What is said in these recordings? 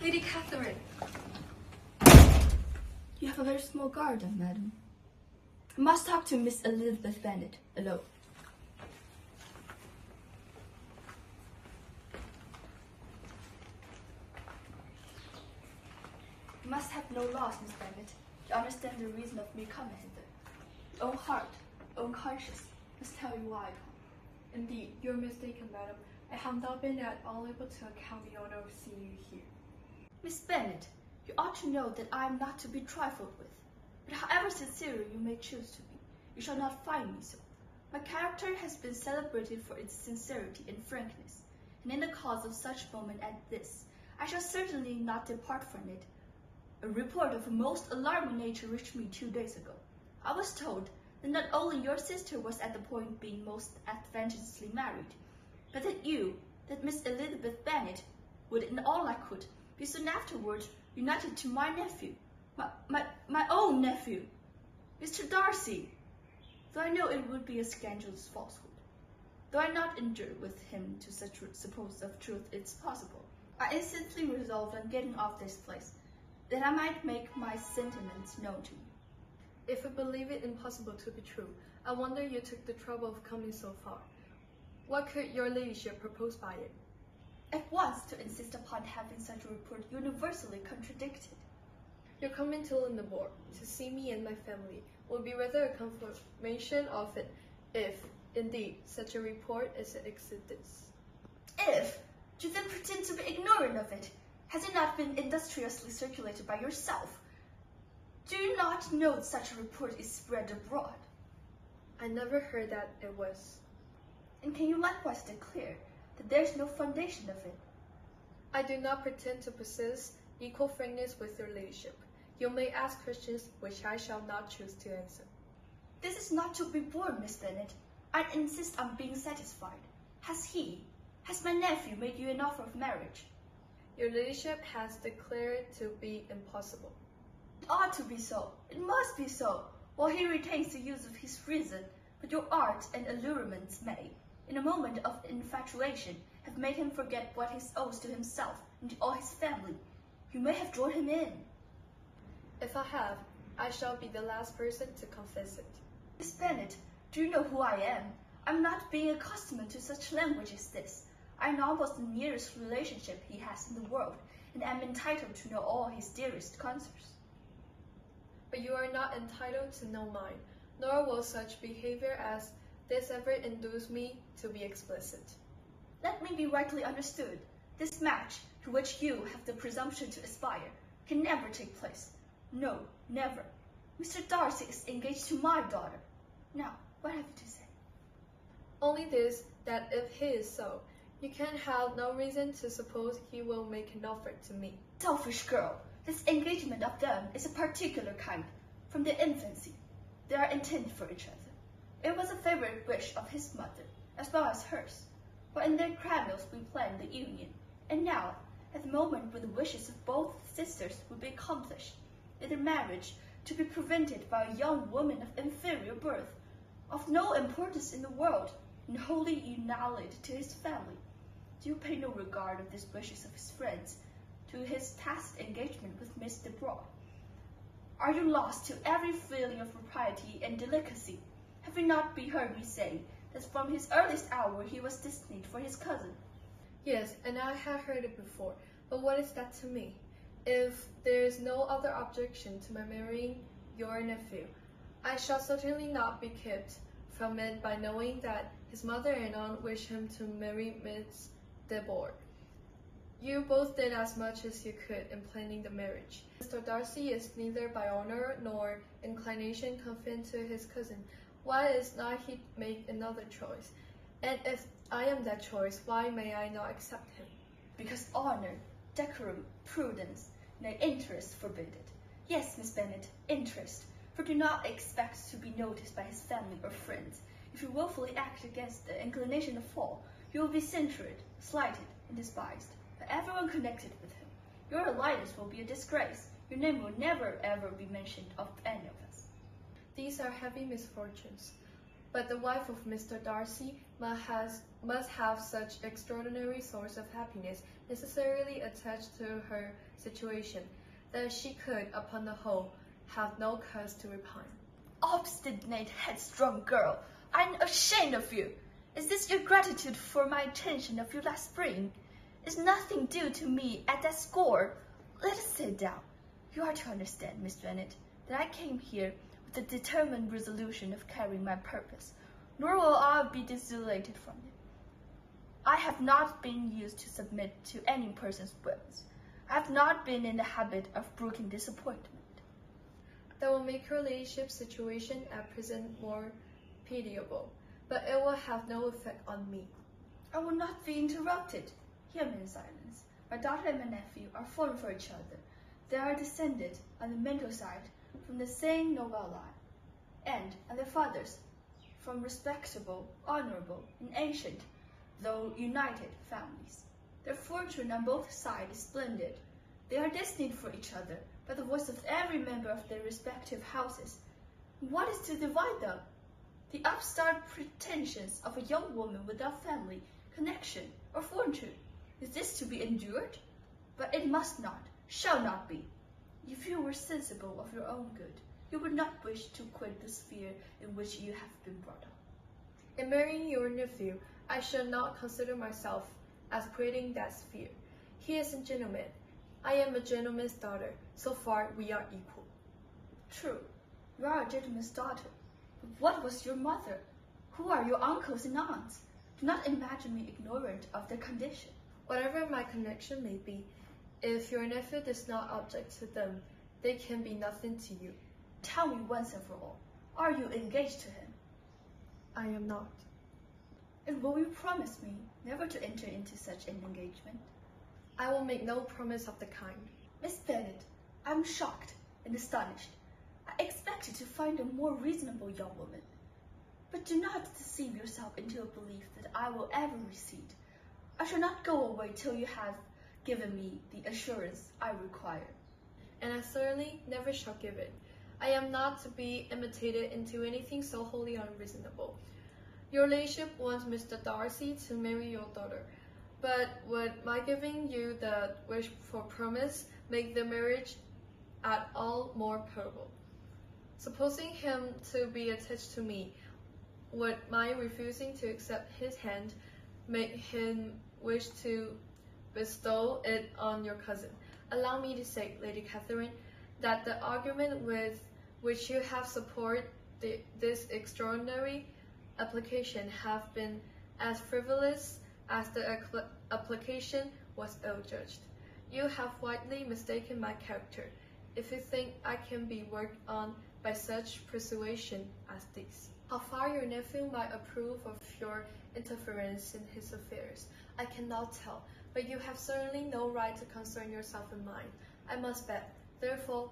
Lady Catherine. You have a very small garden, madam. I must talk to Miss Elizabeth Bennet alone. You must have no loss, Miss Bennet, to understand the reason of me coming hither. Your own heart, own conscience, must tell you why I come. Indeed, you're mistaken, madam. I have not been at all able to account the honor of seeing you here. Miss Bennet, you ought to know that I am not to be trifled with. But however sincere you may choose to be, you shall not find me so. My character has been celebrated for its sincerity and frankness, and in the cause of such moment as this, I shall certainly not depart from it. A report of a most alarming nature reached me 2 days ago. I was told that not only your sister was at the point of being most advantageously married, but that you, that Miss Elizabeth Bennet, would in all likelihood be soon afterward united to my nephew, my own nephew, Mr. Darcy. Though I know it would be a scandalous falsehood, though I not endure with him to such suppose of truth it's possible, I instantly resolved on getting off this place, that I might make my sentiments known to you. If I believe it impossible to be true, I wonder you took the trouble of coming so far. What could your ladyship propose by it? At once to insist upon having such a report universally contradicted. Your coming to Collender to see me and my family will be rather a confirmation of it, if, indeed, such a report as it exists. If, do you then pretend to be ignorant of it? Has it not been industriously circulated by yourself? Do you not know that such a report is spread abroad? I never heard that it was. And can you likewise declare that there is no foundation of it? I do not pretend to possess equal frankness with your ladyship. You may ask questions which I shall not choose to answer. This is not to be borne, Miss Bennet. I insist on being satisfied. Has my nephew made you an offer of marriage? Your ladyship has declared it to be impossible. It ought to be so. It must be so, while he retains the use of his reason. But your art and allurements may, in a moment of infatuation, have made him forget what he owes to himself and to all his family. You may have drawn him in. If I have, I shall be the last person to confess it. Miss Bennet, do you know who I am? I'm not being accustomed to such language as this. I know almost the nearest relationship he has in the world, and am entitled to know all his dearest concerns. But you are not entitled to know mine, nor will such behavior as this ever induce me to be explicit. Let me be rightly understood. This match, to which you have the presumption to aspire, can never take place. No, never. Mr. Darcy is engaged to my daughter. Now, what have you to say? Only this, that if he is so, you can have no reason to suppose he will make an offer to me. Selfish girl, this engagement of them is a particular kind. From their infancy, they are intended for each other. It was a favorite wish of his mother, as well as hers. For in their cradles we planned the union, and now, at the moment when the wishes of both sisters would be accomplished, is their marriage to be prevented by a young woman of inferior birth, of no importance in the world, and wholly united to his family. Do you pay no regard of these wishes of his friends to his tacit engagement with Miss de Bois? Are you lost to every feeling of propriety and delicacy? Have you not heard me say that from his earliest hour he was destined for his cousin? Yes, and I have heard it before, but what is that to me? If there is no other objection to my marrying your nephew, I shall certainly not be kept from it by knowing that his mother and aunt wish him to marry Miss de Bois. You both did as much as you could in planning the marriage. Mr. Darcy is neither by honor nor inclination confined to his cousin. Why is not he make another choice? And if I am that choice, why may I not accept him? Because honor, decorum, prudence, nay, interest forbid it. Yes, Miss Bennet, interest, for do not expect to be noticed by his family or friends. If you willfully act against the inclination of fall, you will be censured, slighted, and despised by everyone connected with him. Your alliance will be a disgrace. Your name will never ever be mentioned of any of us. These are heavy misfortunes. But the wife of Mr. Darcy must have such extraordinary source of happiness necessarily attached to her situation, that she could, upon the whole, have no cause to repine. Obstinate, headstrong girl, I'm ashamed of you. Is this your gratitude for my attention of you last spring? Is nothing due to me at that score? Let us sit down. You are to understand, Miss Bennet, that I came here with the determined resolution of carrying my purpose, nor will I be desolated from it. I have not been used to submit to any person's whims. I have not been in the habit of brooking disappointment. That will make your ladyship's situation at present more pitiable, but it will have no effect on me. I will not be interrupted. Hear me in silence. My daughter and my nephew are fallen for each other. They are descended, on the mental side, from the same noble line, and on their fathers, from respectable, honorable, and ancient, though united families. Their fortune on both sides is splendid. They are destined for each other by the voice of every member of their respective houses. What is to divide them? The upstart pretensions of a young woman without family, connection, or fortune. Is this to be endured? But it must not, shall not be. If you were sensible of your own good, you would not wish to quit the sphere in which you have been brought up. In marrying your nephew, I shall not consider myself as quitting that sphere. He is a gentleman. I am a gentleman's daughter. So far, we are equal. True, you are a gentleman's daughter. But what was your mother? Who are your uncles and aunts? Do not imagine me ignorant of their condition. Whatever my connection may be, if your nephew does not object to them, they can be nothing to you. Tell me once and for all, are you engaged to him? I am not. And will you promise me never to enter into such an engagement? I will make no promise of the kind. Miss Bennet, I am shocked and astonished. I expected to find a more reasonable young woman. But do not deceive yourself into a belief that I will ever recede. I shall not go away till you have given me the assurance I require. And I certainly never shall give it. I am not to be imitated into anything so wholly unreasonable. Your ladyship wants Mr. Darcy to marry your daughter, but would my giving you the wish for promise make the marriage at all more probable? Supposing him to be attached to me, would my refusing to accept his hand make him wish to bestow it on your cousin? Allow me to say, Lady Catherine, that the argument with which you have supported this extraordinary application have been as frivolous as the application was ill-judged. You have widely mistaken my character, if you think I can be worked on by such persuasion as this. How far your nephew might approve of your interference in his affairs, I cannot tell, but you have certainly no right to concern yourself in mine. I must beg, therefore,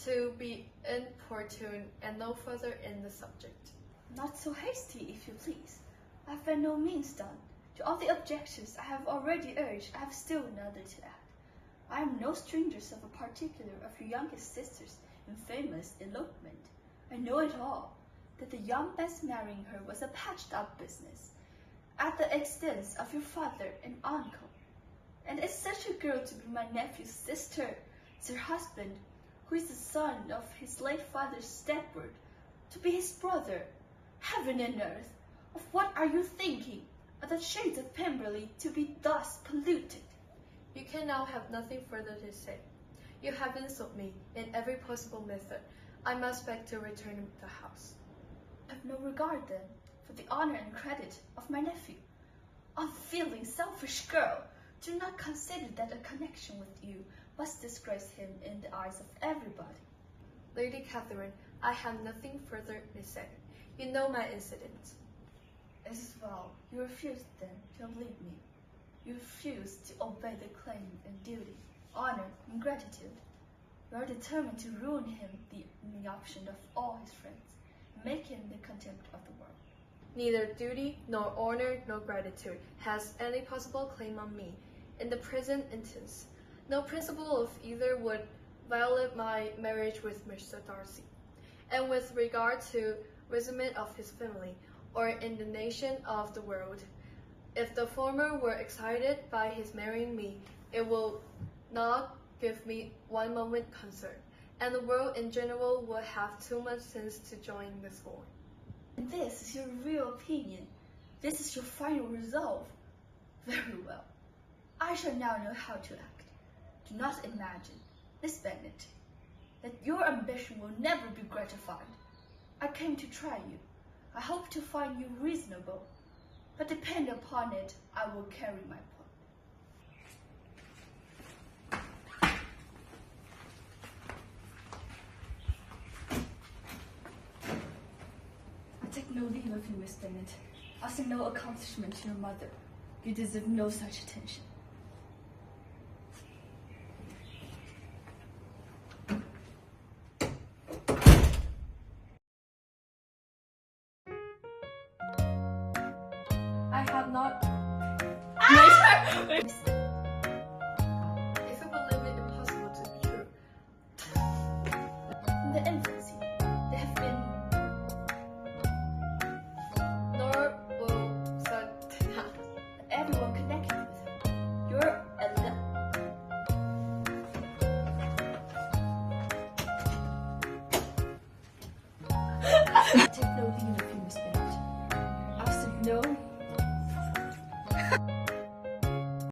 to be importuned and no further in the subject. Not so hasty, if you please. I have by no means done. To all the objections I have already urged, I have still another to add. I am no stranger of a particular of your youngest sister's infamous elopement. I know it all, that the young man's marrying her was a patched-up business, at the expense of your father and uncle. And is such a girl to be my nephew's sister, is her husband, who is the son of his late father's stepward, to be his brother? Heaven and earth, of what are you thinking? Are the shades of Pemberley to be thus polluted? You can now have nothing further to say. You have insulted me in every possible method. I must beg to return to the house. I have no regard, then, for the honor and credit of my nephew. Unfeeling, selfish girl, do not consider that a connection with you must disgrace him in the eyes of everybody. Lady Catherine, I have nothing further to say. You know my incident. It is well. You refuse, then, to believe me. You refuse to obey the claim and duty, honor and gratitude. You are determined to ruin him in the option of all his friends, and make him the contempt of the world. Neither duty, nor honor, nor gratitude has any possible claim on me. In the present instance, no principle of either would violate my marriage with Mr. Darcy. And with regard to resentment of his family, or in the nation of the world. If the former were excited by his marrying me, it will not give me one moment concern, and the world in general will have too much sense to join the scorn. And this is your real opinion. This is your final resolve. Very well. I shall now know how to act. Do not imagine, Miss Bennet, that your ambition will never be gratified. I came to try you. I hope to find you reasonable, but depend upon it, I will carry my point. I take no leave of you, Miss Bennet. I sing no accomplishment to your mother. You deserve no such attention. I have not. Miss